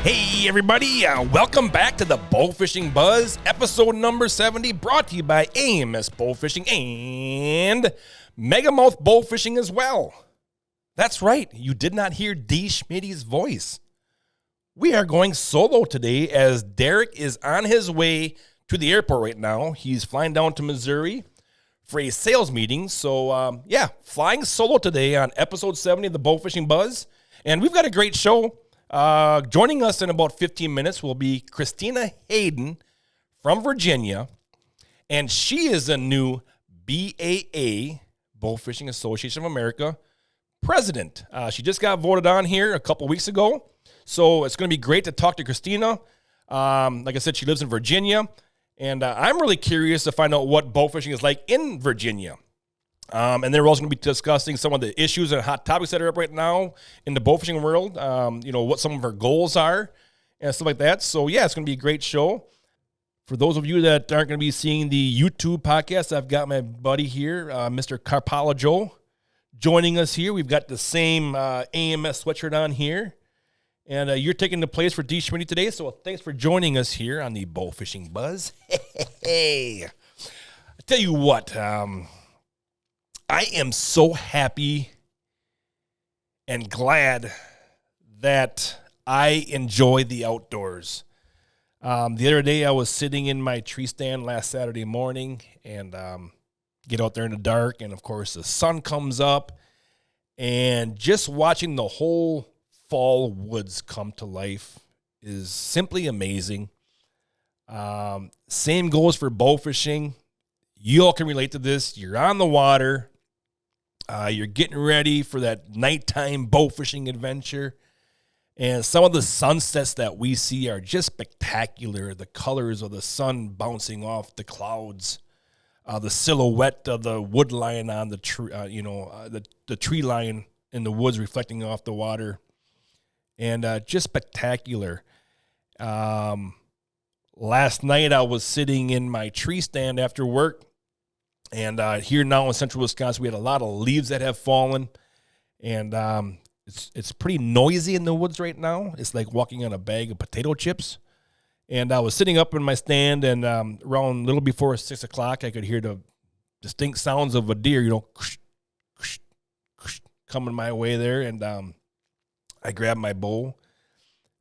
Hey everybody, welcome back to the Bowfishing Buzz, episode number 70, brought to you by AMS Bowfishing and Megamouth Bowfishing as well. That's right, you did not hear D. Schmitty's voice. We are going solo today as Derek is on his way to the airport right now. He's flying down to Missouri for a sales meeting. So, flying solo today on episode 70 of the Bowfishing Buzz. And we've got a great show. Joining us in about 15 minutes will be Christina Hayden from Virginia, and she is a new BAA, Bowfishing Association of America, president. She just got voted on here a couple weeks ago, so it's going to be great to talk to Christina. Like I said, she lives in Virginia, and I'm really curious to find out what bowfishing is like in Virginia. And then we're also going to be discussing some of the issues and hot topics that are up right now in the bowfishing world, what some of our goals are and stuff like that. So, yeah, it's going to be a great show. For those of you that aren't going to be seeing the YouTube podcast, I've got my buddy here, Mr. Carp-Multi joining us here. We've got the same AMS sweatshirt on here. And you're taking the place for D. Schmitty today, so thanks for joining us here on the Bowfishing Buzz. Hey, I tell you what, I am so happy and glad that I enjoy the outdoors. The other day I was sitting in my tree stand last Saturday morning and get out there in the dark, and of course the sun comes up, and just watching the whole fall woods come to life is simply amazing. Same goes for bowfishing. You all can relate to this. You're on the water. You're getting ready for that nighttime bowfishing adventure. And some of the sunsets that we see are just spectacular. The colors of the sun bouncing off the clouds, the silhouette of the wood line on the tree, the tree line in the woods reflecting off the water. And just spectacular. Last night I was sitting in my tree stand after work. And here now in central Wisconsin, we had a lot of leaves that have fallen. And it's pretty noisy in the woods right now. It's like walking on a bag of potato chips. And I was sitting up in my stand, and around a little before 6 o'clock, I could hear the distinct sounds of a deer, coming my way there. And I grabbed my bow,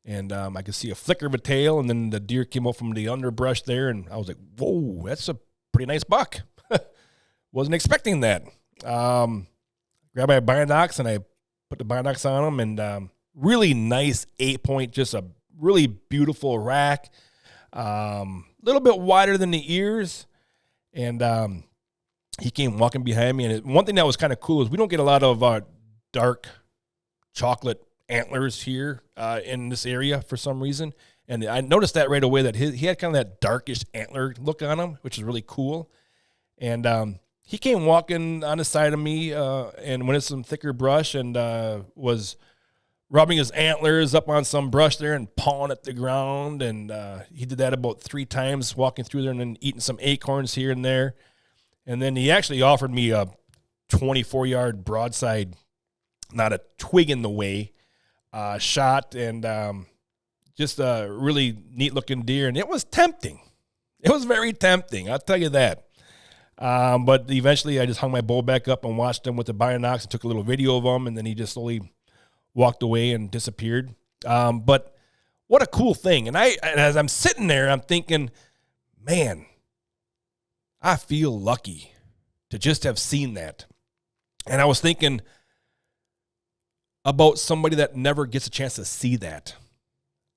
and I could see a flicker of a tail, and then the deer came up from the underbrush there, and I was like, whoa, that's a pretty nice buck. Wasn't expecting that. Grabbed my binocs, and I put the binocs on them, and really nice 8-point, just a really beautiful rack. Little bit wider than the ears, and he came walking behind me. And one thing that was kind of cool is we don't get a lot of dark chocolate antlers here in this area for some reason. And I noticed that right away, that he had kind of that darkish antler look on him, which is really cool. And he came walking on the side of me and went in some thicker brush, and was rubbing his antlers up on some brush there and pawing at the ground. And he did that about 3 times, walking through there and then eating some acorns here and there. And then he actually offered me a 24-yard broadside, not a twig in the way, shot, and just a really neat-looking deer. And it was tempting. It was very tempting, I'll tell you that. But eventually I just hung my bow back up and watched him with the binocs and took a little video of him, and then he just slowly walked away and disappeared. But what a cool thing. And as I'm sitting there, I'm thinking, man, I feel lucky to just have seen that. And I was thinking about somebody that never gets a chance to see that.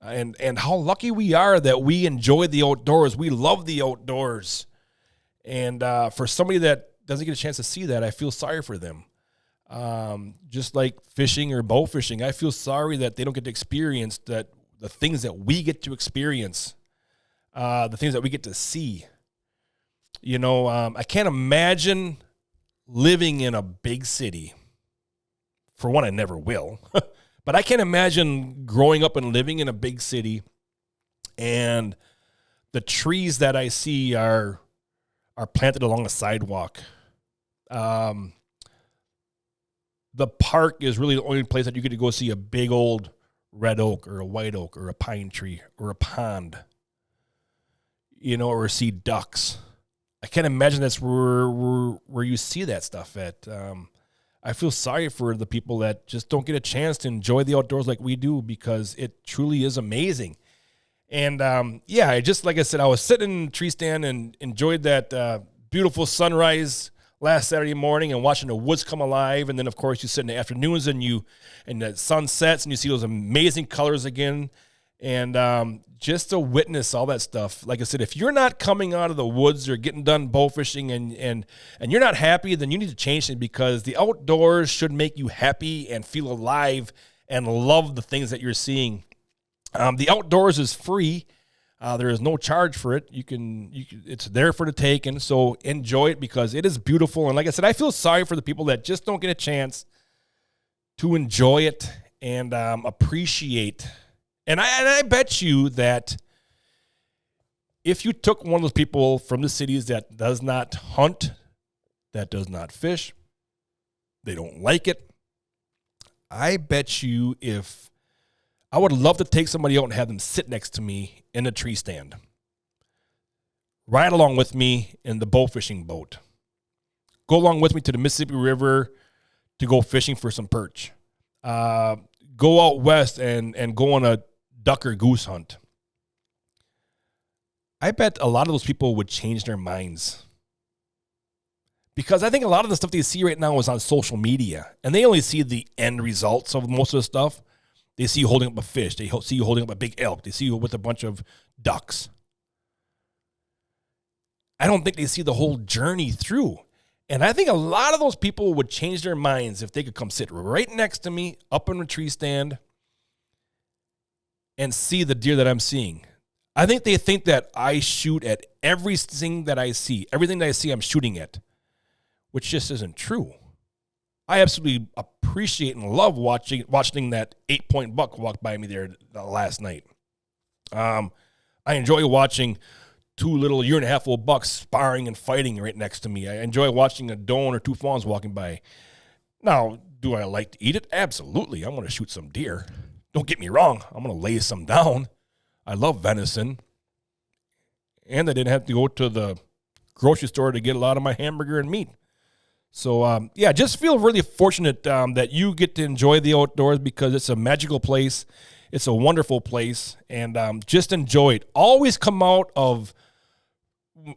And how lucky we are that we enjoy the outdoors. We love the outdoors. And for somebody that doesn't get a chance to see that, I feel sorry for them. Just like fishing or bow fishing, I feel sorry that they don't get to experience the things that we get to experience, the things that we get to see. I can't imagine living in a big city. For one, I never will. But I can't imagine growing up and living in a big city, and the trees that I see are planted along the sidewalk. The park is really the only place that you get to go see a big old red oak or a white oak or a pine tree or a pond, or see ducks. I can't imagine that's where you see that stuff at. I feel sorry for the people that just don't get a chance to enjoy the outdoors like we do, because it truly is amazing. And like I said, I was sitting in the tree stand and enjoyed that beautiful sunrise last Saturday morning and watching the woods come alive. And then, of course, you sit in the afternoons and the sun sets and you see those amazing colors again. And just to witness all that stuff, like I said, if you're not coming out of the woods or getting done bow fishing and you're not happy, then you need to change it, because the outdoors should make you happy and feel alive and love the things that you're seeing. The outdoors is free. There is no charge for it. It's there for the taking. So enjoy it, because it is beautiful. And like I said, I feel sorry for the people that just don't get a chance to enjoy it and appreciate. And I bet you that if you took one of those people from the cities that does not hunt, that does not fish, they don't like it, I bet you I would love to take somebody out and have them sit next to me in a tree stand, ride along with me in the bow fishing boat, go along with me to the Mississippi River to go fishing for some perch, go out west and go on a duck or goose hunt. I bet a lot of those people would change their minds, because I think a lot of the stuff they see right now is on social media, and they only see the end results of most of the stuff. They see you holding up a fish. They see you holding up a big elk. They see you with a bunch of ducks. I don't think they see the whole journey through. And I think a lot of those people would change their minds if they could come sit right next to me up in a tree stand and see the deer that I'm seeing. I think they think that I shoot at everything that I see. Everything that I see, I'm shooting at, which just isn't true. I absolutely appreciate and love watching that 8-point buck walk by me there last night. I enjoy watching two little 1.5-year-old bucks sparring and fighting right next to me. I enjoy watching a doe or two fawns walking by. Now, do I like to eat it? Absolutely. I'm going to shoot some deer. Don't get me wrong. I'm going to lay some down. I love venison. And I didn't have to go to the grocery store to get a lot of my hamburger and meat. So, just feel really fortunate that you get to enjoy the outdoors, because it's a magical place. It's a wonderful place, and just enjoy it. Always come out of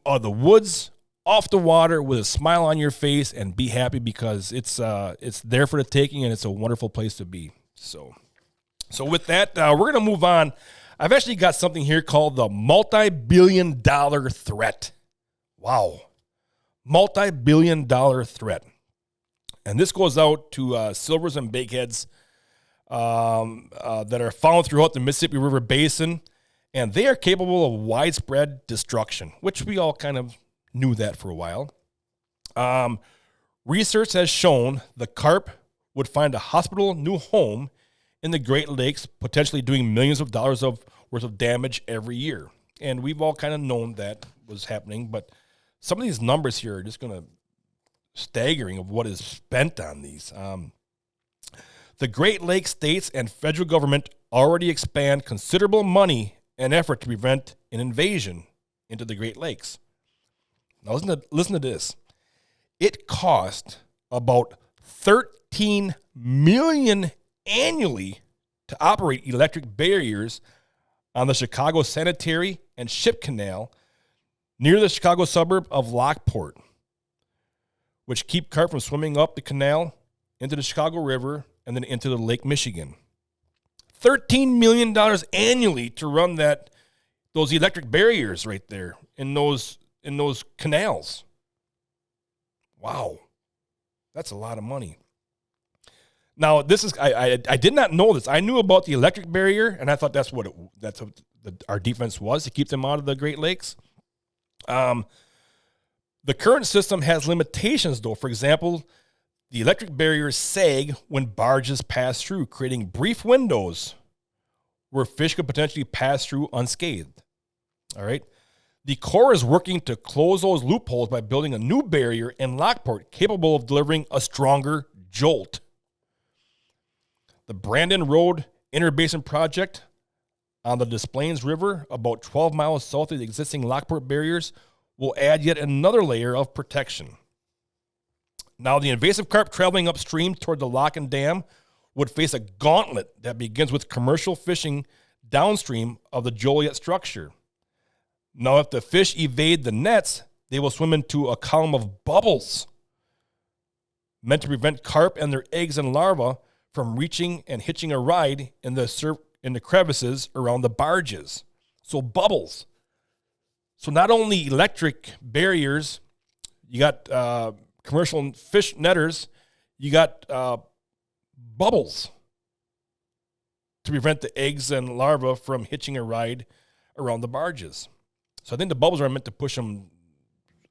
the woods, off the water, with a smile on your face, and be happy, because it's there for the taking, and it's a wonderful place to be. So with that, we're going to move on. I've actually got something here called the multi-billion-dollar threat. Wow. Multi-billion-dollar threat. And this goes out to silvers and bakeheads that are found throughout the Mississippi River Basin, and they are capable of widespread destruction, which we all kind of knew that for a while. Research has shown the carp would find a hospitable new home in the Great Lakes, potentially doing millions of dollars worth of damage every year. And we've all kind of known that was happening, but some of these numbers here are just going to staggering of what is spent on these. The Great Lakes states and federal government already expend considerable money and effort to prevent an invasion into the Great Lakes. Now listen to this. It cost about $13 million annually to operate electric barriers on the Chicago Sanitary and Ship Canal near the Chicago suburb of Lockport, which keep carp from swimming up the canal into the Chicago River and then into the Lake Michigan. $13 million annually to run those electric barriers right there in those canals. Wow. That's a lot of money. Now, this is I did not know this. I knew about the electric barrier, and I thought that's what our defense was, to keep them out of the Great Lakes. The current system has limitations, though. For example, the electric barriers sag when barges pass through, creating brief windows where fish could potentially pass through unscathed. All right. The Corps is working to close those loopholes by building a new barrier in Lockport capable of delivering a stronger jolt. The Brandon Road interbasin project on the Des Plaines River, about 12 miles south of the existing Lockport barriers, will add yet another layer of protection. Now, the invasive carp traveling upstream toward the lock and dam would face a gauntlet that begins with commercial fishing downstream of the Joliet structure. Now, if the fish evade the nets, they will swim into a column of bubbles meant to prevent carp and their eggs and larvae from reaching and hitching a ride in the crevices around the barges. So bubbles. So not only electric barriers, you got commercial fish netters, you got bubbles to prevent the eggs and larvae from hitching a ride around the barges. So I think the bubbles are meant to push them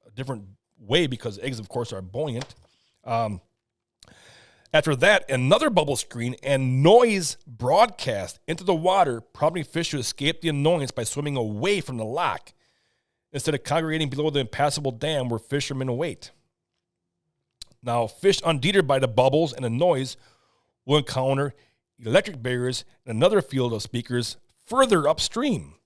a different way because eggs, of course, are buoyant. After that, another bubble screen and noise broadcast into the water, prompting fish to escape the annoyance by swimming away from the lock instead of congregating below the impassable dam where fishermen await. Now, fish undeterred by the bubbles and the noise will encounter electric barriers and another field of speakers further upstream.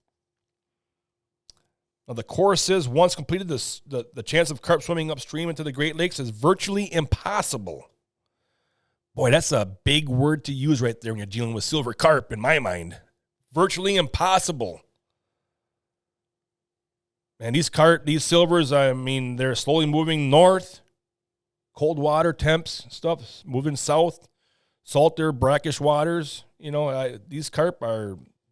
Now, the chorus says, once completed, the chance of carp swimming upstream into the Great Lakes is virtually impossible. Boy, that's a big word to use right there when you're dealing with silver carp, in my mind. Virtually impossible. And these silvers, I mean, they're slowly moving north. Cold water temps, stuff, moving south. Salter, brackish waters. You know, these carp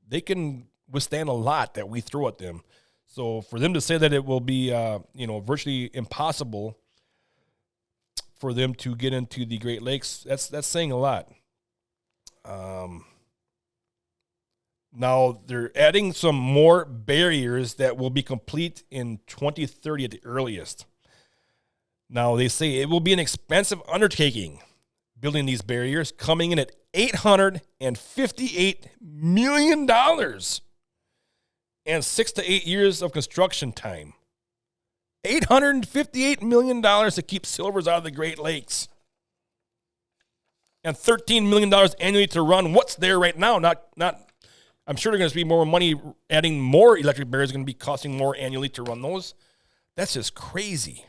they can withstand a lot that we throw at them. So for them to say that it will be, virtually impossible for them to get into the Great Lakes, that's saying a lot. Now, they're adding some more barriers that will be complete in 2030 at the earliest. Now, they say it will be an expensive undertaking, building these barriers, coming in at $858 million and 6 to 8 years of construction time. $858 million to keep silvers out of the Great Lakes. And $13 million annually to run what's there right now. Not. I'm sure there's going to be more money. Adding more electric barriers is going to be costing more annually to run those. That's just crazy.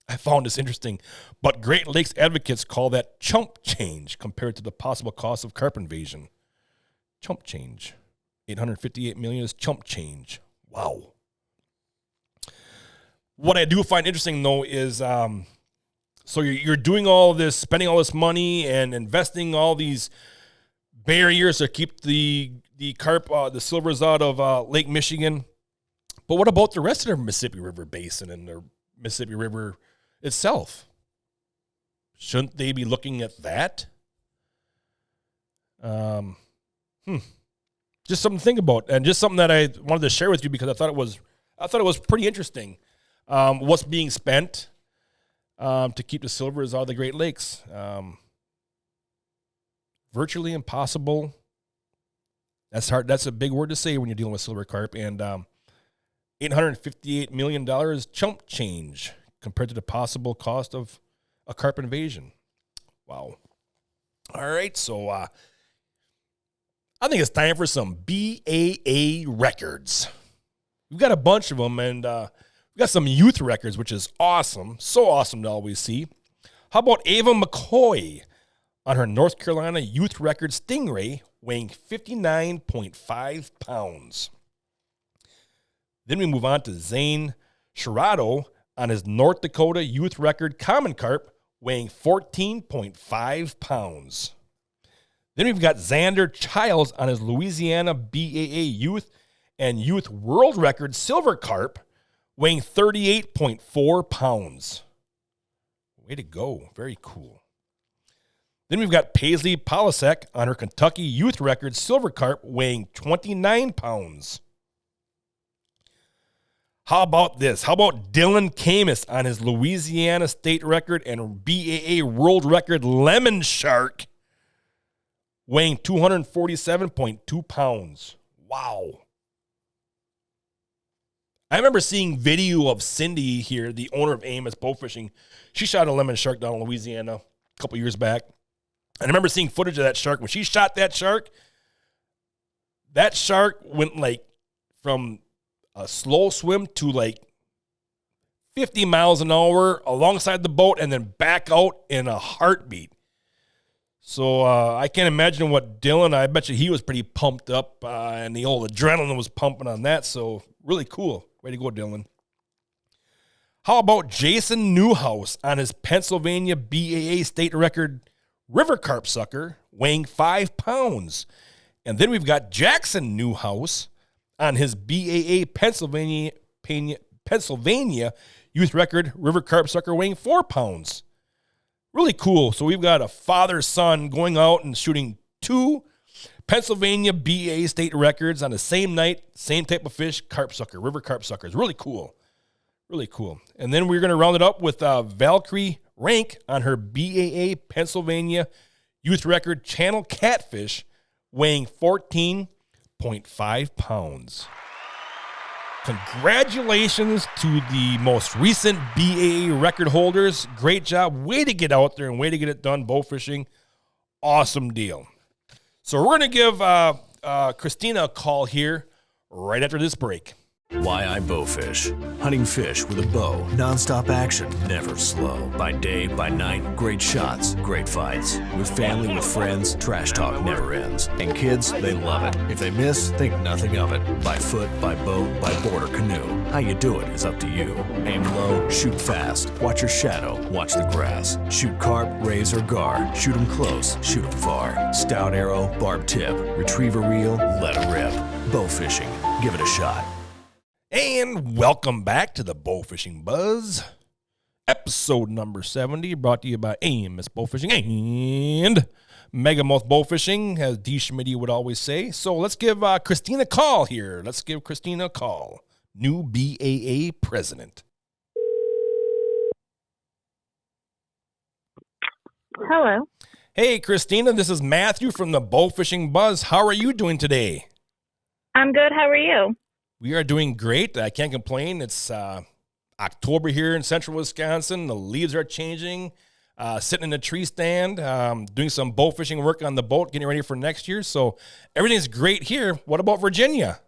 I found this interesting. But Great Lakes advocates call that chump change compared to the possible cost of carp invasion. Chump change. $858 million is chump change. Wow. What I do find interesting, though, is so you're doing all this, spending all this money and investing all these barriers to keep the carp, the silvers out of Lake Michigan. But what about the rest of the Mississippi River Basin and the Mississippi River itself? Shouldn't they be looking at that? Just something to think about, and just something that I wanted to share with you because I thought it was pretty interesting. What's being spent to keep the silvers out of the Great Lakes? Virtually impossible. That's hard. That's a big word to say when you're dealing with silver carp. And $858 million is chump change compared to the possible cost of a carp invasion. Wow. All right, so I think it's time for some BAA records. We've got a bunch of them, and we got some youth records, which is awesome. So awesome to always see. How about Ava McCoy on her North Carolina youth record stingray weighing 59.5 pounds. Then we move on to Zane Sherrado on his North Dakota youth record common carp weighing 14.5 pounds. Then we've got Xander Childs on his Louisiana BAA youth and youth world record silver carp weighing 38.4 pounds. Way to go. Very cool. Then we've got Paisley Polasek on her Kentucky youth record silver carp weighing 29 pounds. How about this? How about Dylan Camus on his Louisiana state record and BAA world record lemon shark weighing 247.2 pounds. Wow. I remember seeing video of Cindy here, the owner of Amos Bowfishing. She shot a lemon shark down in Louisiana a couple years back. And I remember seeing footage of that shark. When she shot that shark went like from a slow swim to like 50 miles an hour alongside the boat and then back out in a heartbeat. So I can't imagine what Dylan, I bet you he was pretty pumped up and the old adrenaline was pumping on that. So really cool. Way to go, Dylan. How about Jason Newhouse on his Pennsylvania BAA state record river carp sucker weighing 5 pounds? And then we've got Jackson Newhouse on his BAA Pennsylvania youth record river carp sucker weighing 4 pounds. Really cool. So we've got a father-son going out and shooting 2 Pennsylvania BAA state records on the same night, same type of fish, carp sucker, river carp suckers. Really cool. Really cool. And then we're going to round it up with Valkyrie Rank on her BAA Pennsylvania youth record channel catfish weighing 14.5 pounds. Congratulations to the most recent BAA record holders. Great job. Way to get out there and way to get it done, bow fishing. Awesome deal. So we're going to give Christina a call here right after this break. Why I Bowfish. Hunting fish with a bow. Non-stop action. Never slow. By day, by night. Great shots. Great fights. With family, with friends. Trash talk never ends. And kids, they love it. If they miss, think nothing of it. By foot, by boat, by board or canoe. How you do it is up to you. Aim low. Shoot fast. Watch your shadow. Watch the grass. Shoot carp, raise or gar. Shoot 'em close. Shoot 'em far. Stout arrow. Barb tip. Retrieve a reel. Let it rip. Bow fishing. Give it a shot. And welcome back to the Bowfishing Buzz, episode number 70, brought to you by AMS Bowfishing and Megamouth Bowfishing, as D. Schmitty would always say. So let's give Christina a call here. Let's give Christina a call, new BAA president. Hello. Hey, Christina, this is Matthew from the Bowfishing Buzz. How are you doing today? I'm good. How are you? We are doing great. I can't complain. It's October here in central Wisconsin. The leaves are changing. Sitting in a tree stand, doing some bow fishing work on the boat, getting ready for next year. So everything's great here. What about Virginia?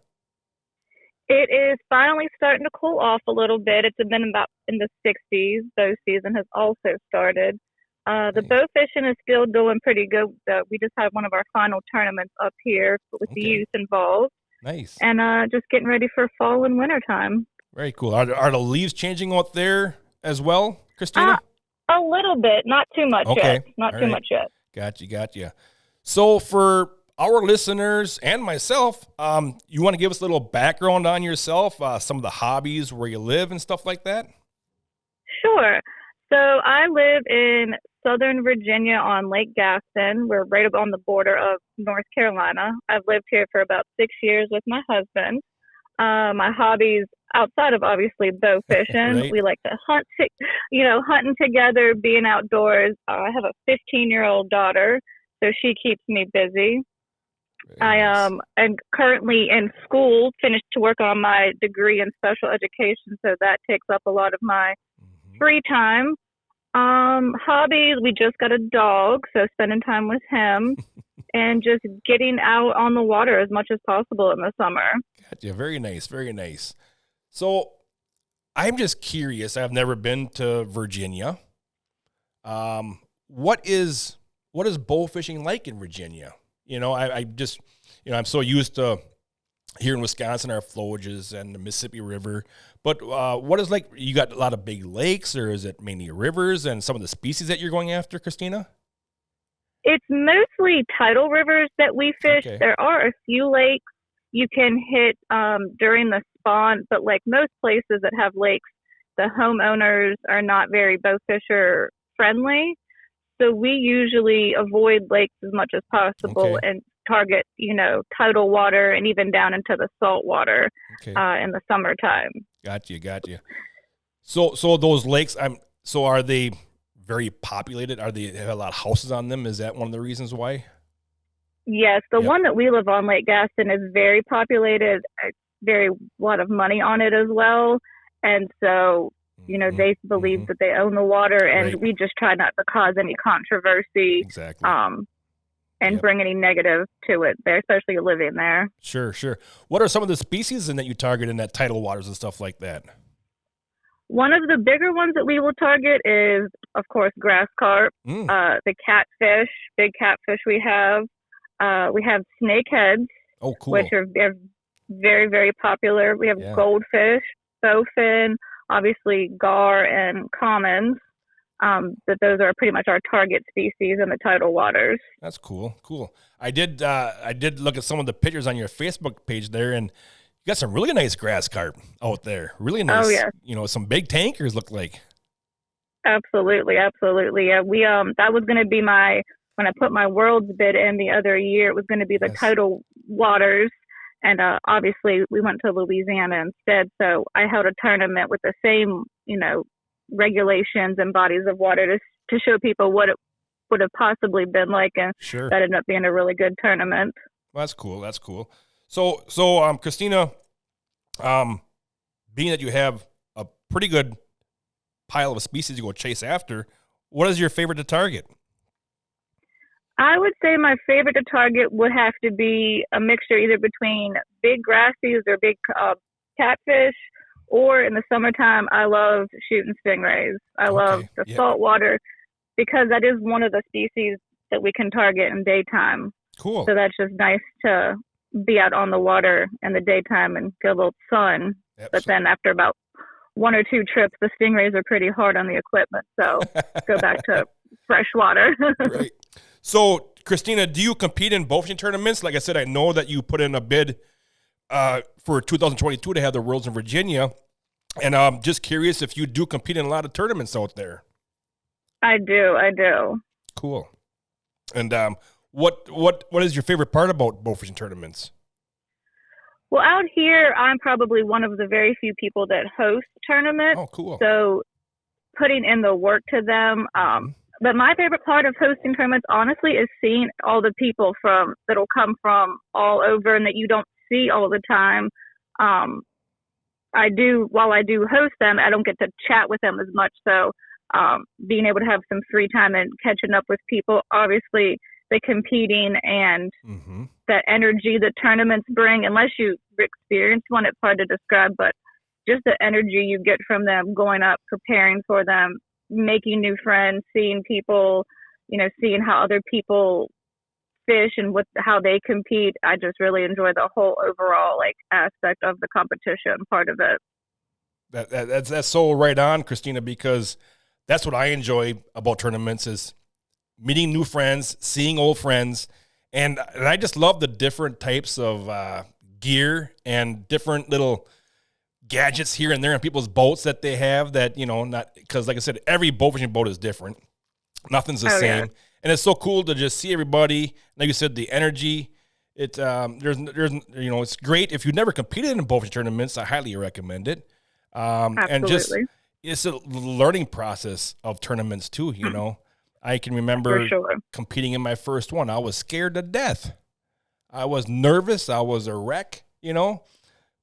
It is finally starting to cool off a little bit. It's been about in the 60s. Bow season has also started. The bow fishing is still doing pretty good. We just had one of our final tournaments up here with the youth involved. Nice. And just getting ready for fall and winter time. Very cool. Are the leaves changing out there as well, Christina? A little bit. Not too much yet. Not All too right. much yet. Gotcha. So for our listeners and myself, you want to give us a little background on yourself, some of the hobbies, where you live and stuff like that? Sure. So I live in Southern Virginia on Lake Gaston. We're right on the border of North Carolina. I've lived here for about 6 years with my husband. My hobbies, outside of obviously bow fishing, Right. we like to hunt, hunting together, being outdoors. I have a 15-year-old daughter, so she keeps me busy. I am currently in school, finished to work on my degree in special education, so that takes up a lot of my free time. Hobbies, we just got a dog, so spending time with him and just getting out on the water as much as possible in the summer. Gotcha. Very nice. So I'm just curious. I've never been to Virginia. What is bow fishing like in Virginia? I'm so used to here in Wisconsin, our flowages and the Mississippi River. But what is like, you got a lot of big lakes, or is it mainly rivers and some of the species that you're going after, Christina? It's mostly tidal rivers that we fish. Okay. There are a few lakes you can hit during the spawn, but like most places that have lakes, the homeowners are not very bow fisher friendly. So we usually avoid lakes as much as possible and target, tidal water and even down into the salt water in the summertime. Gotcha. So those lakes, are they very populated? Are they have a lot of houses on them? Is that one of the reasons why? Yes, the one that we live on, Lake Gaston, is very populated. Very lot of money on it as well, and so You know, they believe that they own the water, and Right. we just try not to cause any controversy. Exactly. And bring any negative to it there, especially living there. Sure. What are some of the species that you target in that tidal waters and stuff like that? One of the bigger ones that we will target is, of course, grass carp, the catfish, big catfish we have. We have snakeheads, cool. which are very, very popular. We have goldfish, bowfin, obviously gar and commons. That those are pretty much our target species in the tidal waters. That's cool. I did look at some of the pictures on your Facebook page there, and you got some really nice grass carp out there. Really nice. Oh, yeah. You know, some big tankers look like. Absolutely. Yeah, we that was going to be when I put my world's bid in the other year, it was going to be the tidal waters, and obviously we went to Louisiana instead. So I held a tournament with the same, you know, regulations and bodies of water to show people what it would have possibly been like, and that ended up being a really good tournament. Well, that's cool. So Christina, being that you have a pretty good pile of species you go chase after, what is your favorite to target? I would say my favorite to target would have to be a mixture either between big grassies or big catfish. Or in the summertime, I love shooting stingrays. I love the salt water because that is one of the species that we can target in daytime. Cool. So that's just nice to be out on the water in the daytime and get a little sun. Absolutely. But then after about one or two trips, the stingrays are pretty hard on the equipment. So go back to fresh water. Right. So, Christina, do you compete in bowfishing tournaments? Like I said, I know that you put in a bid for 2022 to have the Worlds in Virginia, and I'm just curious if you do compete in a lot of tournaments out there. I do. Cool. And what is your favorite part about bowfishing tournaments? Well, out here, I'm probably one of the very few people that host tournaments. Oh, cool. So putting in the work to them. But my favorite part of hosting tournaments, honestly, is seeing all the people that'll come from all over and that you don't see all the time. While I do host them, I don't get to chat with them as much. So being able to have some free time and catching up with people, obviously the competing and that energy that tournaments bring, unless you experience one, it's hard to describe, but just the energy you get from them, going up, preparing for them, making new friends, seeing people, seeing how other people fish and how they compete. I just really enjoy the whole overall aspect of the competition part of it. That's so right on, Christina, because that's what I enjoy about tournaments is meeting new friends, seeing old friends, and I just love the different types of gear and different little gadgets here and there in people's boats that they have that, not because, like I said, every bowfishing boat is different. Nothing's the same. Yeah. And it's so cool to just see everybody. Like you said, the energy. There's it's great. If you've never competed in bowfishing tournaments, I highly recommend it. Absolutely. And just it's a learning process of tournaments too. I can remember competing in my first one. I was scared to death. I was nervous. I was a wreck.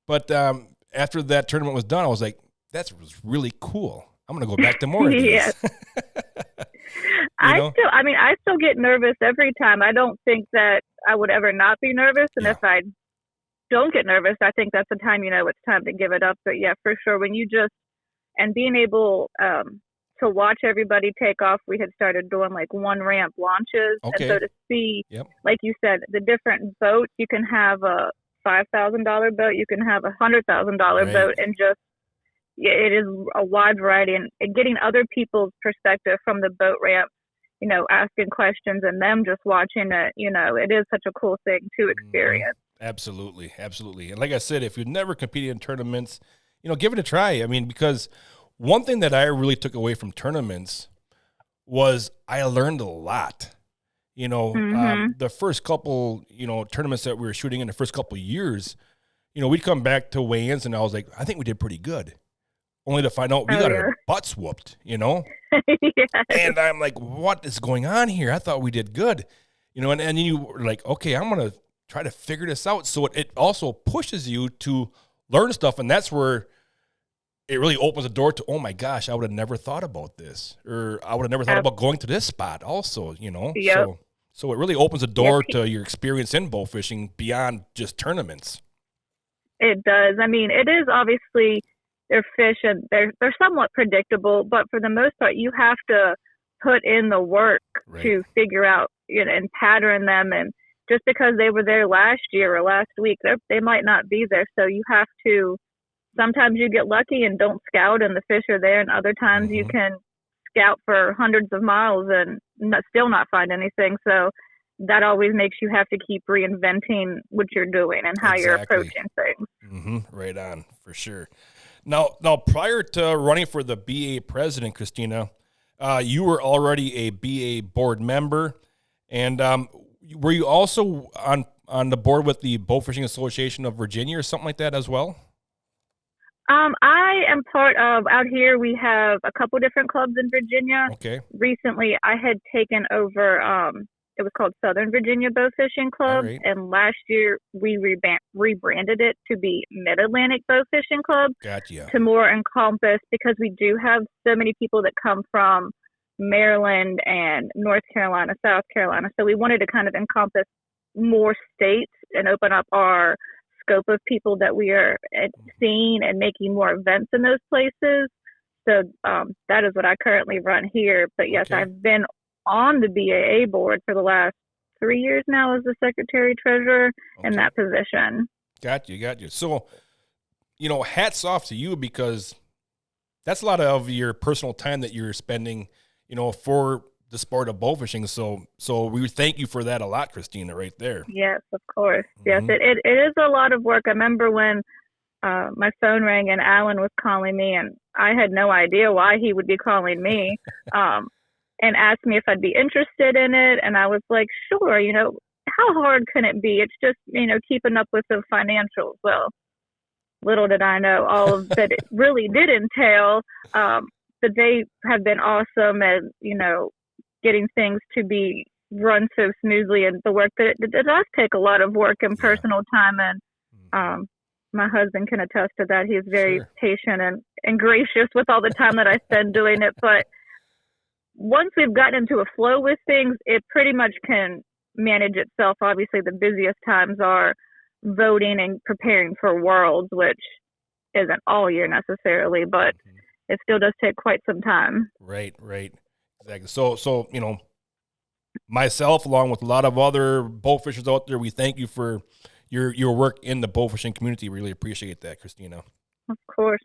But after that tournament was done, I was like, that was really cool. I'm going to go back to more of these. Yes. I still get nervous every time. I don't think that I would ever not be nervous. And if I don't get nervous, I think that's the time, it's time to give it up. But yeah, for sure. And being able to watch everybody take off, we had started doing one ramp launches. Okay. And so to see, like you said, the different boats, you can have a $5,000 boat, you can have a $100,000 boat, and just, it is a wide variety, and getting other people's perspective from the boat ramp, asking questions and them just watching it, it is such a cool thing to experience. Absolutely. And like I said, if you've never competed in tournaments, give it a try. Because one thing that I really took away from tournaments was I learned a lot. The first couple, tournaments that we were shooting in the first couple of years, we'd come back to weigh-ins and I was like, I think we did pretty good. Only to find out we got our butts whooped, Yes. And I'm like, what is going on here? I thought we did good, and you were like, okay, I'm going to try to figure this out. So it also pushes you to learn stuff. And that's where it really opens the door to, oh my gosh, I would have never thought about this, or I would have never thought about going to this spot also, you know? Yep. So it really opens the door to your experience in bow fishing beyond just tournaments. It does. I mean, it is obviously they're fish and they're somewhat predictable, but for the most part, you have to put in the work to figure out, you know, and pattern them. And just because they were there last year or last week, they might not be there. So you have to. Sometimes you get lucky and don't scout, and the fish are there, and other times you can scout for hundreds of miles and still not find anything. So that always makes you have to keep reinventing what you're doing and how you're approaching things. Right on, for sure. Now, prior to running for the BAA president, Christina, you were already a BAA board member, and were you also on the board with the Bowfishing Association of Virginia or something like that as well? I am part of, out here we have a couple different clubs in Virginia. Okay. Recently I had taken over, it was called Southern Virginia Bowfishing Club. Right. And last year we rebranded it to be Mid-Atlantic Bowfishing Club. Gotcha. To more encompass, because we do have so many people that come from Maryland and North Carolina, South Carolina. So we wanted to kind of encompass more states and open up our scope of people that we are seeing and making more events in those places. So that is what I currently run here. But yes, I've been on the BAA board for the last 3 years now as the secretary treasurer in that position. Got you. So, you know, hats off to you, because that's a lot of your personal time that you're spending, you know, for the sport of bowfishing. So we thank you for that a lot, Christina, right there. Yes, of course. Yes, it is a lot of work. I remember when my phone rang and Alan was calling me, and I had no idea why he would be calling me, and asked me if I'd be interested in it. And I was like, sure, you know, how hard can it be? It's just, you know, keeping up with the financials. Well, little did I know all of that it really did entail. But they have been awesome at, you know, getting things to be run so smoothly, and the work that it does take a lot of work and personal time. And my husband can attest to that. He's very patient and gracious with all the time that I spend doing it. But once we've gotten into a flow with things, it pretty much can manage itself. Obviously, the busiest times are voting and preparing for Worlds, which isn't all year necessarily, but it still does take quite some time. Right. Exactly. So, you know, myself, along with a lot of other bowfishers out there, we thank you for your work in the bowfishing community. Really appreciate that, Christina. Of course.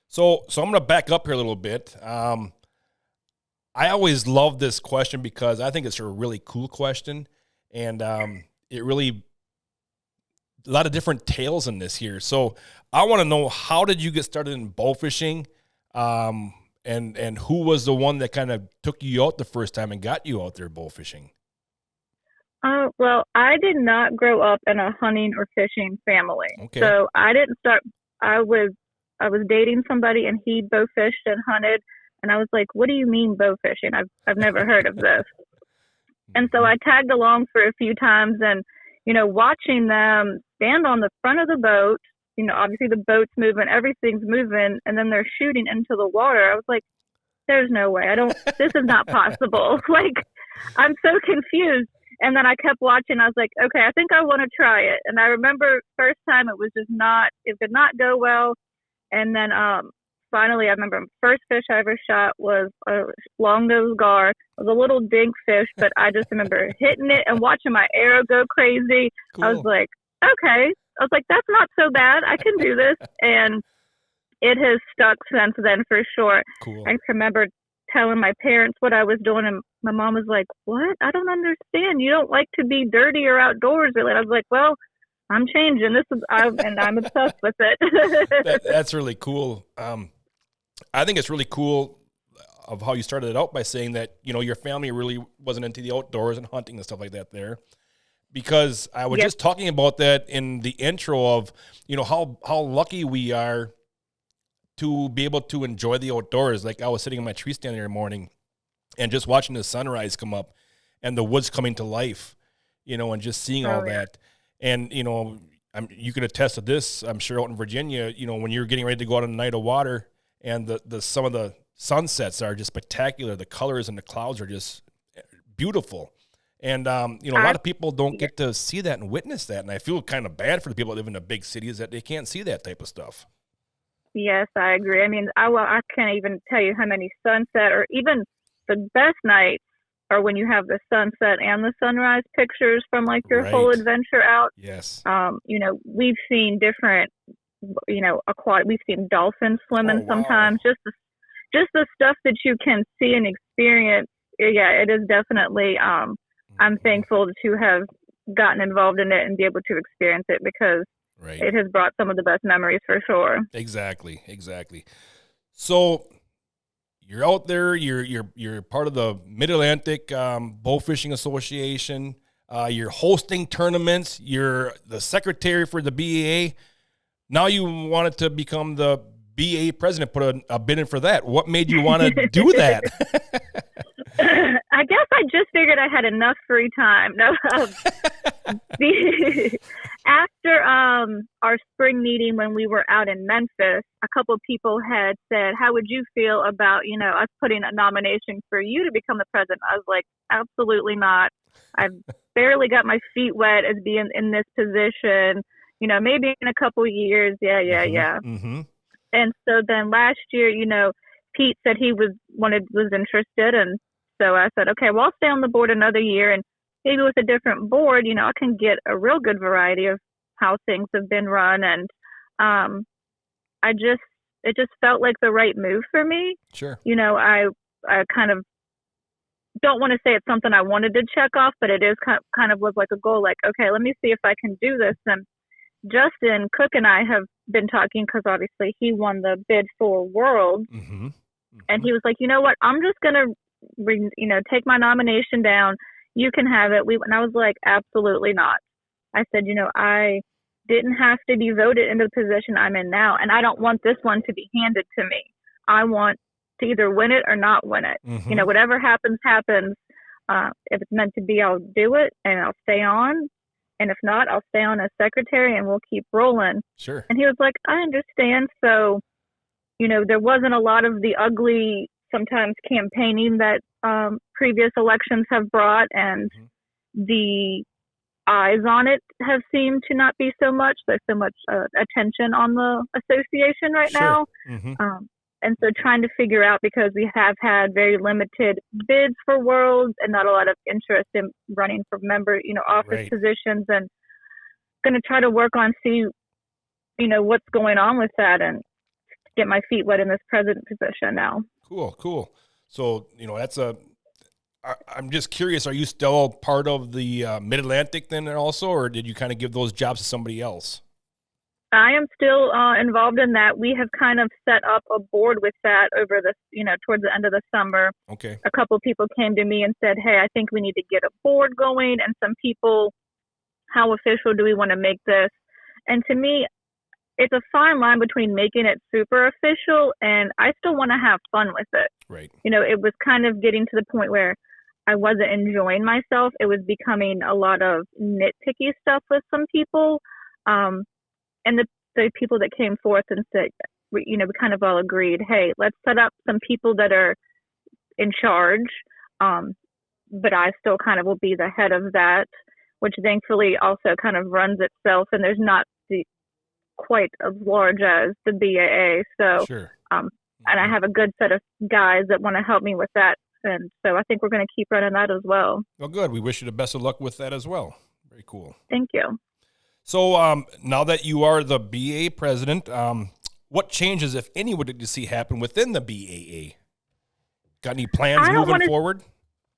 So I'm going to back up here a little bit. I always love this question because I think it's a really cool question, and it really, a lot of different tales in this here. So I want to know, how did you get started in bowfishing? And who was the one that kind of took you out the first time and got you out there bowfishing? Well, I did not grow up in a hunting or fishing family. Okay. So I didn't start. I was dating somebody, and he bow fished and hunted, and I was like, "What do you mean bow fishing? I've never heard of this." And so I tagged along for a few times, and you know, watching them stand on the front of the boat. You know, obviously the boat's moving, everything's moving, and then they're shooting into the water. I was like, there's no way. This is not possible. Like, I'm so confused. And then I kept watching. I was like, okay, I think I want to try it. And I remember first time it did not go well. And then finally, I remember first fish I ever shot was a long-nosed gar. It was a little dink fish, but I just remember hitting it and watching my arrow go crazy. Cool. I was like, okay. I was like, that's not so bad. I can do this. And it has stuck since then for sure. Cool. I remember telling my parents what I was doing, and my mom was like, what? I don't understand. You don't like to be dirty or outdoors. I was like, well, I'm changing. And I'm obsessed with it. That's really cool. I think it's really cool of how you started it out by saying that, you know, your family really wasn't into the outdoors and hunting and stuff like that there. Because I was just talking about that in the intro of, you know, how lucky we are to be able to enjoy the outdoors. Like, I was sitting in my tree stand the other morning and just watching the sunrise come up and the woods coming to life, you know, and just seeing all that. And, you know, you can attest to this, I'm sure, out in Virginia, when you're getting ready to go out on a night of water and some of the sunsets are just spectacular. The colors and the clouds are just beautiful. And, a lot of people don't get to see that and witness that. And I feel kind of bad for the people that live in the big cities that they can't see that type of stuff. Yes, I agree. I mean, I can't even tell you how many sunset or even the best nights are when you have the sunset and the sunrise pictures from like your whole adventure out. Yes. We've seen different, we've seen dolphins swimming sometimes. Wow. Just the stuff that you can see and experience. Yeah, it is definitely, I'm thankful to have gotten involved in it and be able to experience it because it has brought some of the best memories for sure. Exactly. So you're out there, you're part of the Mid-Atlantic Bowfishing Association. You're hosting tournaments. You're the secretary for the BAA. Now you wanted to become the BAA president, put a bid in for that. What made you want to do that? I guess I just figured I had enough free time. No, after our spring meeting when we were out in Memphis, a couple of people had said, "How would you feel about us putting a nomination for you to become the president?" I was like, "Absolutely not. I've barely got my feet wet as being in this position. Maybe in a couple of years, yeah." Mm-hmm. And so then last year, Pete said he was interested, and so I said, okay, well, I'll stay on the board another year, and maybe with a different board, I can get a real good variety of how things have been run, and it just felt like the right move for me. Sure. I kind of don't want to say it's something I wanted to check off, but it is kind of was like a goal, like, okay, let me see if I can do this. And Justin Cook and I have been talking because obviously he won the bid for World, and he was like, you know what, I'm just going to take my nomination down. You can have it. And I was like, absolutely not. I said, I didn't have to be voted into the position I'm in now, and I don't want this one to be handed to me. I want to either win it or not win it. Whatever happens. If it's meant to be, I'll do it and I'll stay on. And if not, I'll stay on as secretary and we'll keep rolling. Sure. And he was like, I understand. So, there wasn't a lot of the ugly, sometimes campaigning that previous elections have brought, and the eyes on it have seemed to not be so much. There's so much attention on the association right now. And so trying to figure out, because we have had very limited bids for Worlds and not a lot of interest in running for member, office positions, and going to try to work on what's going on with that and get my feet wet in this president position now. Cool. So, I'm just curious, are you still part of the Mid-Atlantic then also, or did you kind of give those jobs to somebody else? I am still involved in that. We have kind of set up a board with that over the, towards the end of the summer. Okay. A couple of people came to me and said, hey, I think we need to get a board going. And some people, how official do we want to make this? And to me, it's a fine line between making it super official and I still want to have fun with it. Right. It was kind of getting to the point where I wasn't enjoying myself. It was becoming a lot of nitpicky stuff with some people. And the people that came forth and said, we kind of all agreed, hey, let's set up some people that are in charge. But I still kind of will be the head of that, which thankfully also kind of runs itself. And there's not quite as large as the BAA. So, sure. And I have a good set of guys that want to help me with that. And so I think we're going to keep running that as well. Well, good. We wish you the best of luck with that as well. Very cool. Thank you. So now that you are the BAA president, what changes, if any, would you see happen within the BAA? Got any plans moving forward?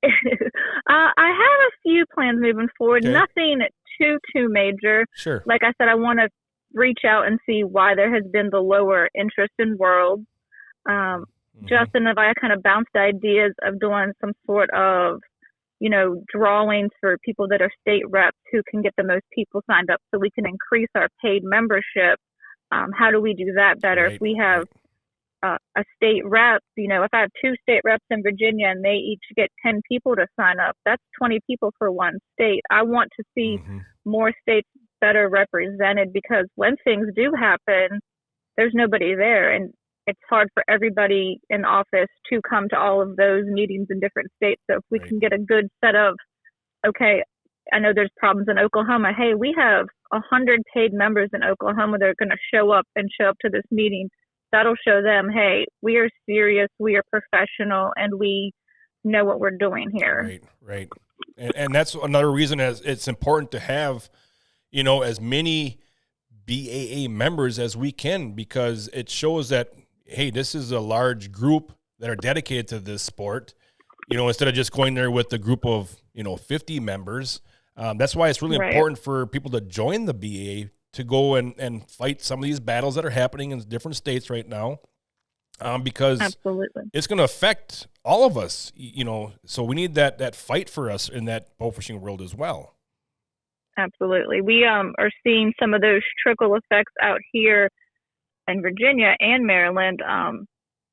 I have a few plans moving forward. Okay. Nothing too major. Sure. Like I said, I want to reach out and see why there has been the lower interest in Worlds. Justin and I kind of bounced ideas of doing some sort of drawings for people that are state reps who can get the most people signed up so we can increase our paid membership. How do we do that better? Right. If we have a state rep, if I have 2 state reps in Virginia and they each get 10 people to sign up, that's 20 people for one state. I want to see more states better represented, because when things do happen, there's nobody there, and it's hard for everybody in office to come to all of those meetings in different states. So if we can get a good set of, okay, I know there's problems in Oklahoma. Hey, we have 100 paid members in Oklahoma that are going to show up to this meeting. That'll show them, hey, we are serious, we are professional, and we know what we're doing here. Right. And that's another reason as it's important to have, as many BAA members as we can, because it shows that, hey, this is a large group that are dedicated to this sport, instead of just going there with a group of, 50 members. That's why it's really important for people to join the BAA, to go and fight some of these battles that are happening in different states right now, because Absolutely. It's going to affect all of us, so we need that fight for us in that bow fishing world as well. Absolutely. We are seeing some of those trickle effects out here in Virginia and Maryland.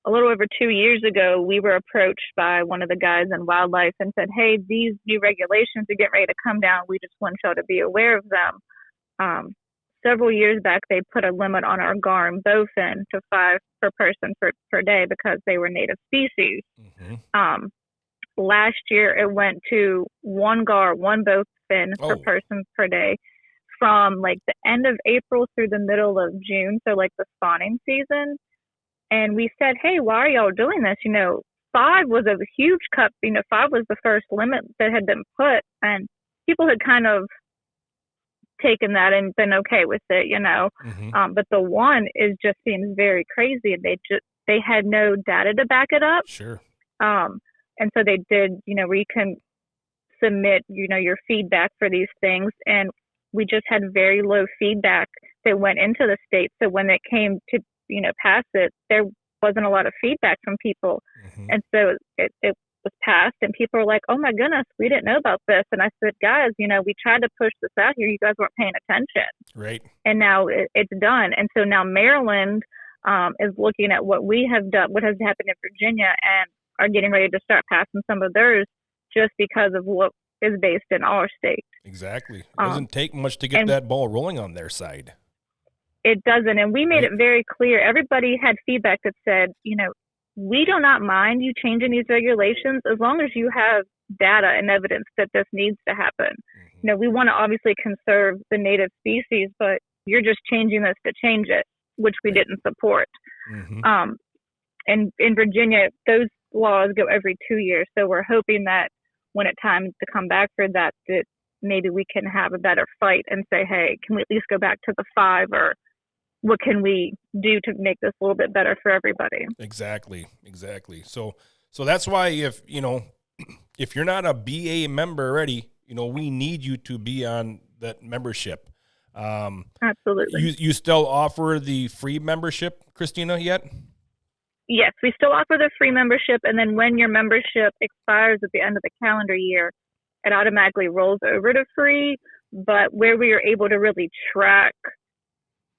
A little over 2 years ago, we were approached by one of the guys in wildlife and said, hey, these new regulations are getting ready to come down. We just want y'all to be aware of them. Several years back, they put a limit on our gar and bowfin to 5 per person per day because they were native species. Mm-hmm. Last year, it went to 1 gar, 1 bowfin per person per day from like the end of April through the middle of June, so like the spawning season. And we said, hey, why are y'all doing this? 5 was a huge cut. 5 was the first limit that had been put, and people had kind of taken that and been okay with it, Mm-hmm. But the 1 just seems very crazy, and they had no data to back it up. Sure. And so they did, where you can submit, your feedback for these things, and we just had very low feedback that went into the state. So when it came to pass it, there wasn't a lot of feedback from people. Mm-hmm. And so it was passed, and people were like, oh my goodness, we didn't know about this. And I said, guys, we tried to push this out here. You guys weren't paying attention. Right. And now it's done. And so now Maryland is looking at what we have done, what has happened in Virginia, and are getting ready to start passing some of theirs just because of what is based in our state. Exactly. It doesn't take much to get that ball rolling on their side. It doesn't. And we made it very clear. Everybody had feedback that said, we do not mind you changing these regulations as long as you have data and evidence that this needs to happen. Mm-hmm. We want to obviously conserve the native species, but you're just changing this to change it, which we didn't support. Mm-hmm. And in Virginia, those laws go every 2 years. So we're hoping that when it's time to come back for that maybe we can have a better fight and say, hey, can we at least go back to the 5, or what can we do to make this a little bit better for everybody? Exactly. So that's why if you're not a BA member already, we need you to be on that membership. Absolutely. You still offer the free membership, Christina, yet? Yes, we still offer the free membership, and then when your membership expires at the end of the calendar year, it automatically rolls over to free. But where we are able to really track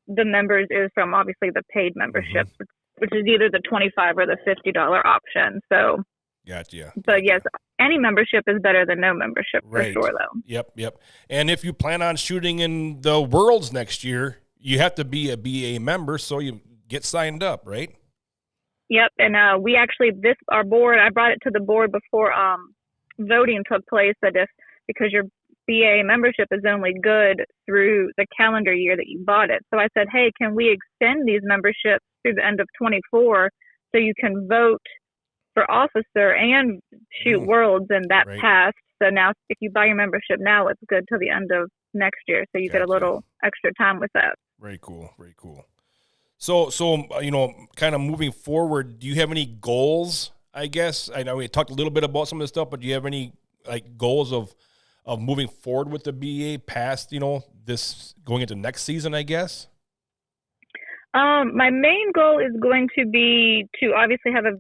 the members is from obviously the paid memberships, mm-hmm. which is either the $25 or the $50 option. So, gotcha. But yes, any membership is better than no membership for sure, though. Yep. And if you plan on shooting in the Worlds next year, you have to be a BA member, so you get signed up, right? Yep. And we actually, our board, I brought it to the board before voting took place, that because your BA membership is only good through the calendar year that you bought it. So I said, hey, can we extend these memberships through the end of 24 so you can vote for officer and shoot Worlds? And that passed. So now if you buy your membership now, it's good till the end of next year. So you get a little extra time with that. Very cool. So kind of moving forward, do you have any goals, I guess? I know we talked a little bit about some of this stuff, but do you have any goals of moving forward with the BA past, this going into next season, I guess? My main goal is going to be to obviously have a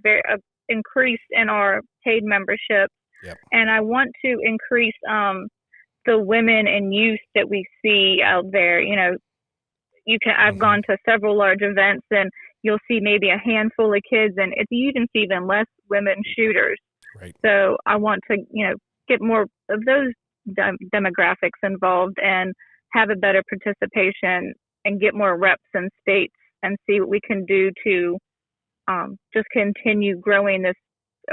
increase in our paid membership. Yep. And I want to increase the women and youth that we see out there. I've gone to several large events, and you'll see maybe a handful of kids, and you can see even less women shooters. Right. So I want to, get more of those demographics involved, and have a better participation and get more reps in states and see what we can do to just continue growing this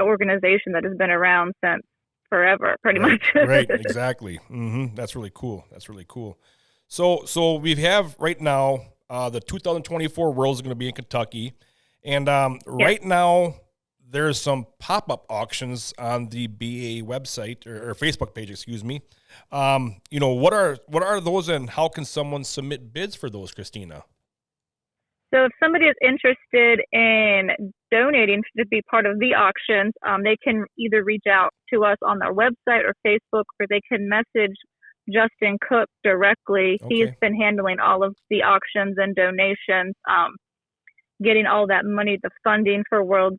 organization that has been around since forever, pretty much. Right, exactly. That's really cool. That's really cool. So we have right now the 2024 Worlds is going to be in Kentucky, and right now there's some pop-up auctions on the BAA website or Facebook page, excuse me. What are those, and how can someone submit bids for those, Christina? So if somebody is interested in donating to be part of the auctions, they can either reach out to us on our website or Facebook, or they can message Justin Cook directly. Okay. He's been handling all of the auctions and donations, getting all that money, the funding for Worlds.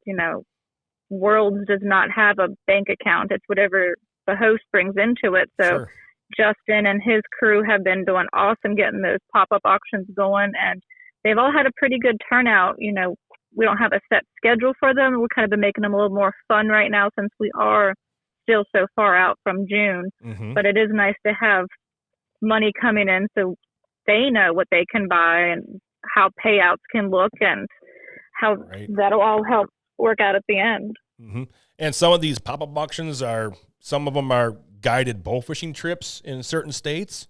Worlds does not have a bank account. It's whatever the host brings into it. So Sure. Justin and his crew have been doing awesome getting those pop-up auctions going, and they've all had a pretty good turnout. We don't have a set schedule for them. We've kind of been making them a little more fun right now since we are still so far out from June. But it is nice to have money coming in so they know what they can buy and how payouts can look and how that'll all help work out at the end. And some of these pop-up auctions some of them are guided bow fishing trips in certain states.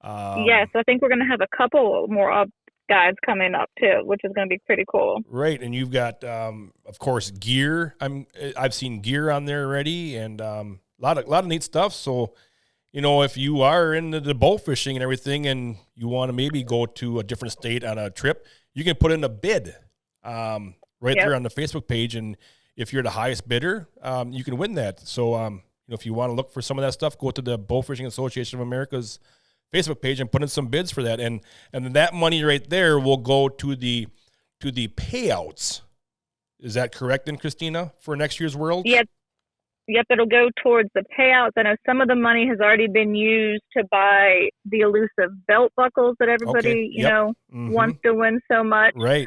Yes, I think we're going to have a couple more guides coming up too, which is going to be pretty cool. Right, and you've got, of course, gear. I've seen gear on there already, and a lot of neat stuff. So, if you are into the bow fishing and everything, and you want to maybe go to a different state on a trip, you can put in a bid there on the Facebook page, and if you're the highest bidder, you can win that. So, if you want to look for some of that stuff, go to the Bowfishing Association of America's Facebook page and put in some bids for that, and that money right there will go to the payouts. Is that correct, then, Christina, for next year's World? Yep, it'll go towards the payouts. I know some of the money has already been used to buy the elusive belt buckles that everybody wants to win so much. Right.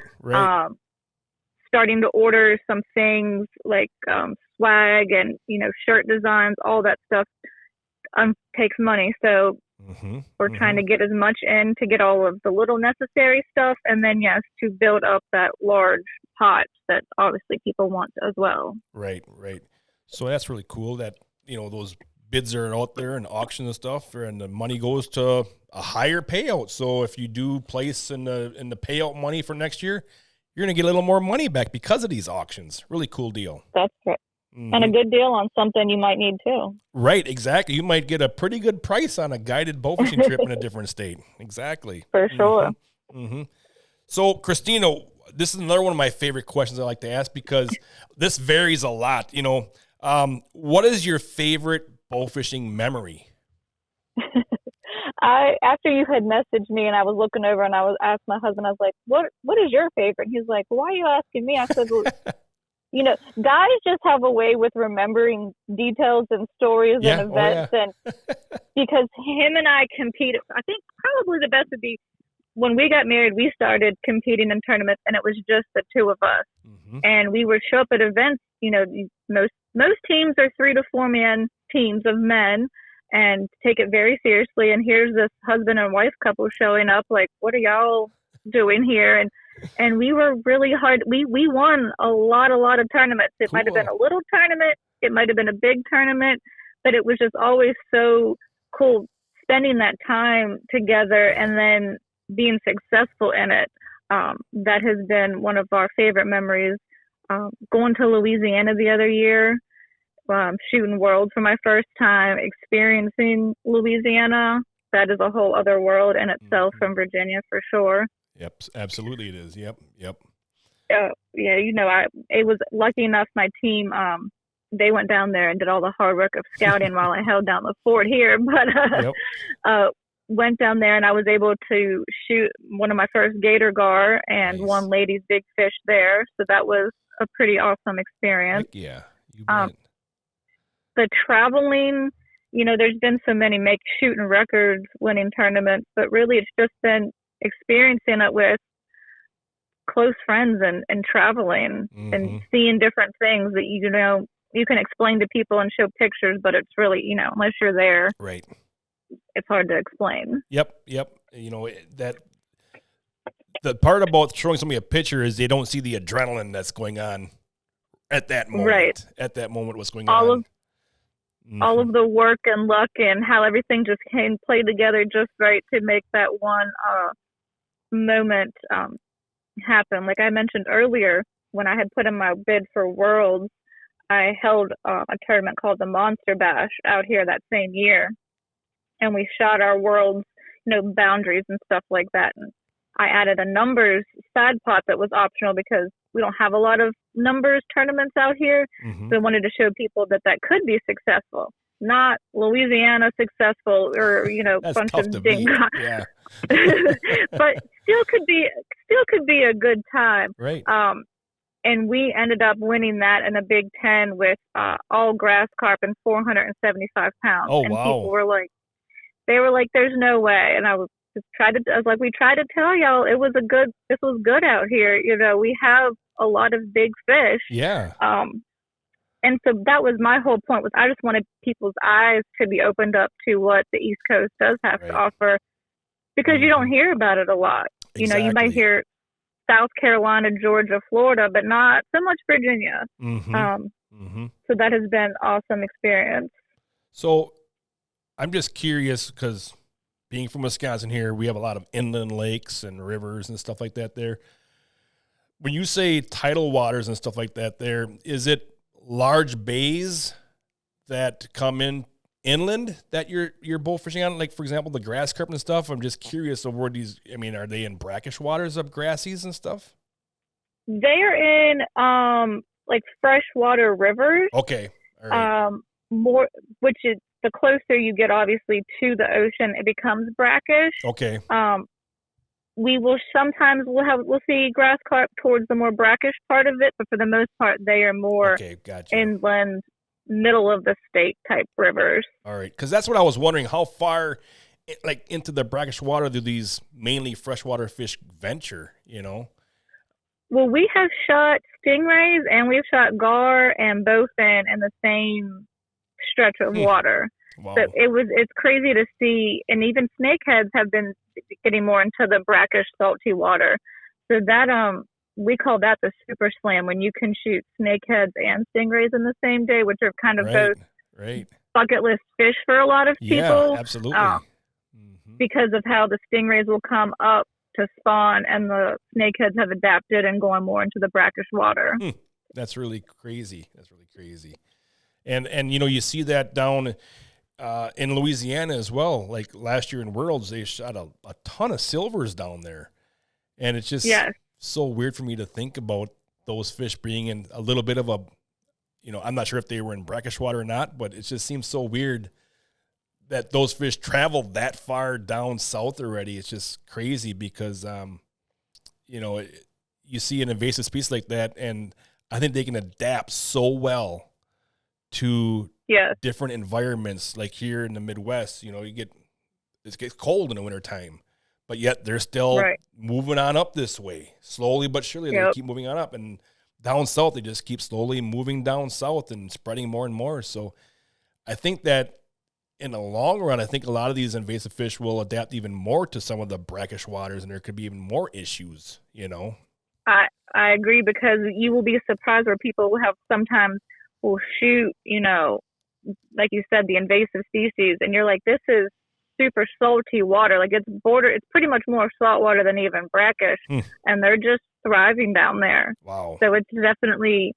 Starting to order some things like swag and shirt designs, all that stuff takes money. So we're trying to get as much in to get all of the little necessary stuff, and then to build up that large pot that obviously people want as well. Right. So that's really cool that those bids are out there and auctions and stuff, and the money goes to a higher payout. So if you do place in the payout money for next year, you're going to get a little more money back because of these auctions. Really cool deal. That's right. And a good deal on something you might need too. Right, exactly. You might get a pretty good price on a guided bow fishing trip in a different state. Exactly. For sure. So, Christina, this is another one of my favorite questions I like to ask because this varies a lot. What is your favorite bow fishing memory? After you had messaged me and I was looking over and I was asked my husband, I was like, what is your favorite? He's like, why are you asking me? I said, well, guys just have a way with remembering details and stories and events. And because him and I compete, I think probably the best would be when we got married, we started competing in tournaments and it was just the two of us. And we would show up at events, most teams are 3 to 4 man teams of men and take it very seriously. And here's this husband and wife couple showing up like, what are y'all doing here? And we were really hard. We won a lot of tournaments. It might have been a little tournament. It might have been a big tournament, but it was just always so cool spending that time together and then being successful in it. That has been one of our favorite memories. Going to Louisiana the other year, shooting Worlds for my first time, experiencing Louisiana. That is a whole other world in itself from Virginia for sure. Yep, absolutely it is. Yep. I was lucky enough, my team, they went down there and did all the hard work of scouting while I held down the fort here. But went down there and I was able to shoot one of my first gator gar and one lady's big fish there. So that was a pretty awesome experience. Heck yeah. You bet. The traveling, there's been so many shooting records winning tournaments, but really it's just been experiencing it with close friends and traveling and seeing different things that you can explain to people and show pictures, but it's really unless you're there, right? it's hard to explain. Yep. You know, that the part about showing somebody a picture is they don't see the adrenaline that's going on at that moment. Right. At that moment, what's going all on. Of, all of the work and luck and how everything just came play together just right to make that one moment happen. Like I mentioned earlier, when I had put in my bid for Worlds, I held a tournament called the Monster Bash out here that same year, and we shot our Worlds, boundaries and stuff like that. And I added a numbers side pot that was optional because we don't have a lot of numbers tournaments out here. So I wanted to show people that could be successful, not Louisiana successful or, a bunch of ding. Yeah. But still could be a good time. Right. And we ended up winning that in a Big Ten with all grass carp and 475 pounds. Oh, and wow. People were like, there's no way. And I was like, we tried to tell y'all this was good out here. We have a lot of big fish. Yeah. And so that was my whole point, was I just wanted people's eyes to be opened up to what the East Coast does have to offer, because you don't hear about it a lot. Exactly. You might hear South Carolina, Georgia, Florida, but not so much Virginia. So that has been awesome experience. So I'm just curious, because being from Wisconsin here, we have a lot of inland lakes and rivers and stuff like that there. When you say tidal waters and stuff like that there, is it large bays that come in inland that you're boat fishing on? Like, for example, the grass carp and stuff? I'm just curious of where these, are they in brackish waters of grassies and stuff? They are in like freshwater rivers. Okay. All right. More, which is the closer you get obviously to the ocean, it becomes brackish. Okay. We'll see grass carp towards the more brackish part of it, but for the most part they are more gotcha. Inland, middle of the state type rivers. All right, because that's what I was wondering, how far like into the brackish water do these mainly freshwater fish venture, Well, we have shot stingrays and we've shot gar and bowfin in the same stretch of water. Wow. So it's crazy to see, and even snakeheads have been getting more into the brackish salty water. So that we call that the super slam, when you can shoot snakeheads and stingrays in the same day, which are kind of both bucket list fish for a lot of people. Yeah, absolutely. Because of how the stingrays will come up to spawn and the snakeheads have adapted and going more into the brackish water. That's really crazy. And you see that down in Louisiana as well. Like last year in Worlds, they shot a ton of silvers down there. And it's just so weird for me to think about those fish being in a little bit of a, I'm not sure if they were in brackish water or not, but it just seems so weird that those fish traveled that far down south already. It's just crazy because, you see an invasive species like that, and I think they can adapt so well to different environments. Like here in the Midwest, it gets cold in the wintertime, but yet they're still moving on up this way. Slowly but surely, they keep moving on up. And down south, they just keep slowly moving down south and spreading more and more. So I think that in the long run, I think a lot of these invasive fish will adapt even more to some of the brackish waters, and there could be even more issues, I agree, because you will be surprised where people will shoot, like you said, the invasive species, and you're like, this is super salty water. Like it's pretty much more salt water than even brackish, and they're just thriving down there. Wow. So it's definitely,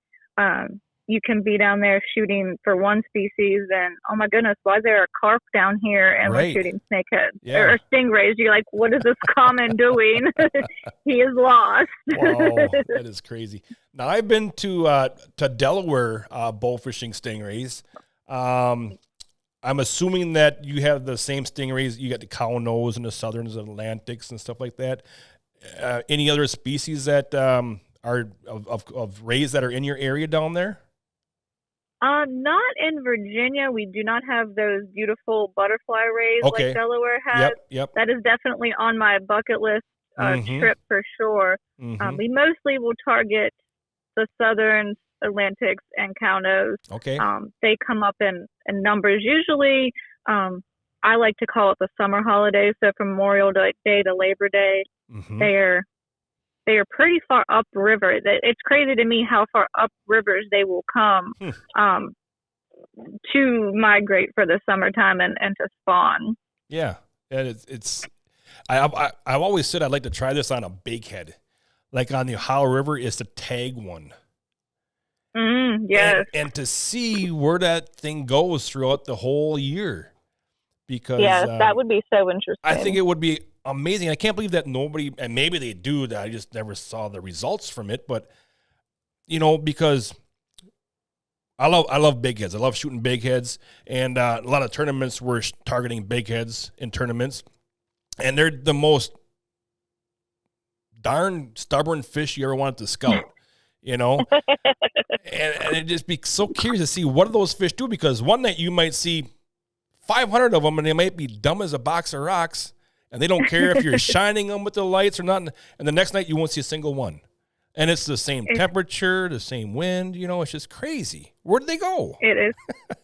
you can be down there shooting for one species, and oh my goodness, why is there a carp down here and we're shooting snakeheads or stingrays? You're like, what is this common doing? He is lost. Wow, that is crazy. Now I've been to Delaware bow fishing stingrays. I'm assuming that you have the same stingrays. You got the cow nose and the southerns and Atlantics and stuff like that. Any other species that are of rays that are in your area down there? Not in Virginia. We do not have those beautiful butterfly rays like Delaware has. Yep. That is definitely on my bucket list trip for sure. We mostly will target the southerns, Atlantics, and cow nose. Okay. They come up in numbers. Usually, I I like to call it the summer holidays. So from Memorial Day to Labor Day, they are pretty far upriver. It's crazy to me how far up rivers they will come to migrate for the summertime and to spawn. Yeah, and I've always said I'd like to try this on a big head, like on the Ohio River, is to tag one. Yes. And to see where that thing goes throughout the whole year. Because that would be so interesting. I think it would be amazing. I can't believe that nobody, and maybe they do, that I just never saw the results from it. But, because I love big heads. I love shooting big heads. And a lot of tournaments were targeting big heads in tournaments. And they're the most darn stubborn fish you ever wanted to scout. And it just be so curious to see what do those fish do, because one night you might see 500 of them and they might be dumb as a box of rocks and they don't care if you're shining them with the lights or not. And the next night you won't see a single one. And it's the same temperature, the same wind, it's just crazy. Where did they go? It is.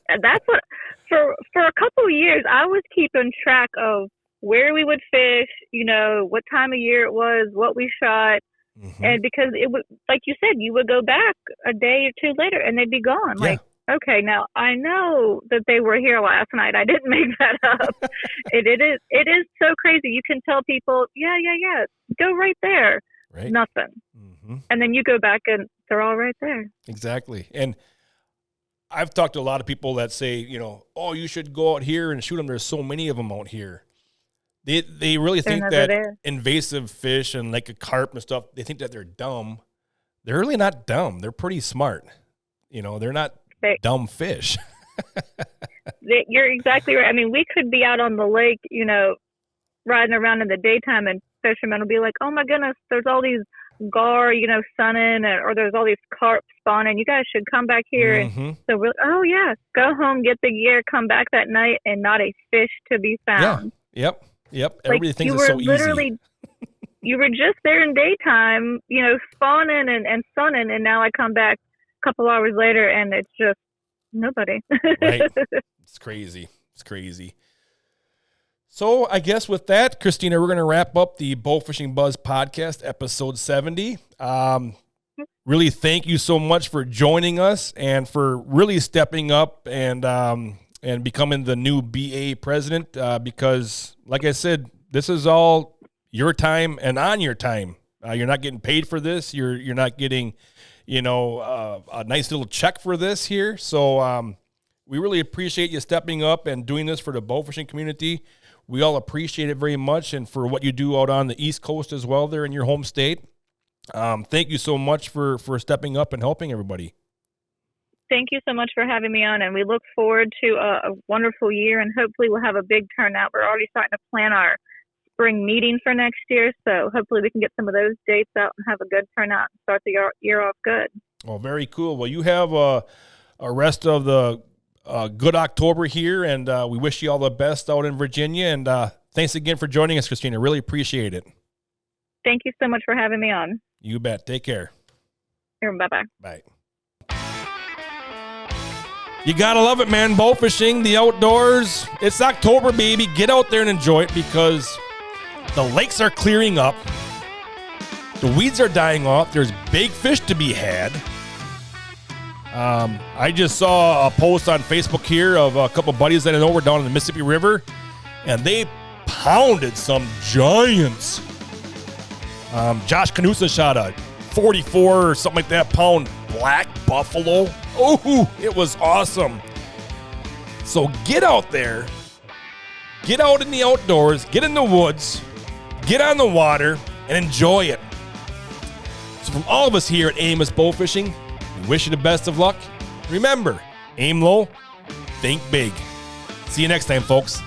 That's what, for a couple of years, I was keeping track of where we would fish, what time of year it was, what we shot. And because it would, like you said, you would go back a day or two later and they'd be gone. Yeah. Like, okay, now I know that they were here last night. I didn't make that up. It is so crazy. You can tell people, yeah, go right there. Right. Nothing. And then you go back and they're all right there. Exactly. And I've talked to a lot of people that say, oh, you should go out here and shoot them. There's so many of them out here. They really think that invasive fish and like a carp and stuff, they think that they're dumb. They're really not dumb. They're pretty smart. They're not dumb fish. You're exactly right. I mean, we could be out on the lake, riding around in the daytime and fishermen will be like, oh my goodness, there's all these gar, sunning, or there's all these carp spawning. You guys should come back here. And so we're, oh yeah, go home, get the gear, come back that night and not a fish to be found. Yeah. Yep. Everybody thinks it's so easy. You were just there in daytime, spawning and sunning, and now I come back a couple hours later and it's just nobody. Right. It's crazy. So I guess with that, Christina, we're going to wrap up the Bowfishing Buzz podcast, episode 70. Really thank you so much for joining us and for really stepping up and becoming the new BAA president, because, like I said, this is all your time and on your time. You're not getting paid for this. You're not getting, a nice little check for this here. So we really appreciate you stepping up and doing this for the bowfishing community. We all appreciate it very much, and for what you do out on the East Coast as well there in your home state. Thank you so much for stepping up and helping everybody. Thank you so much for having me on, and we look forward to a wonderful year, and hopefully we'll have a big turnout. We're already starting to plan our spring meeting for next year, so hopefully we can get some of those dates out and have a good turnout and start the year off good. Well, very cool. Well, you have a rest of the good October here, and we wish you all the best out in Virginia, and thanks again for joining us, Christina. Really appreciate it. Thank you so much for having me on. You bet. Take care. Bye-bye. Bye. You gotta love it, man. Bowfishing, the outdoors. It's October, baby. Get out there and enjoy it, because the lakes are clearing up. The weeds are dying off. There's big fish to be had. I just saw a post on Facebook here of a couple buddies that I know were down in the Mississippi River, and they pounded some giants. Josh Canusa shot a 44 or something like that pound black buffalo. Oh, it was awesome. So get out there, get out in the outdoors, get in the woods, get on the water, and enjoy it. So from all of us here at Amos Bowfishing, we wish you the best of luck. Remember, aim low, think big. See you next time, folks.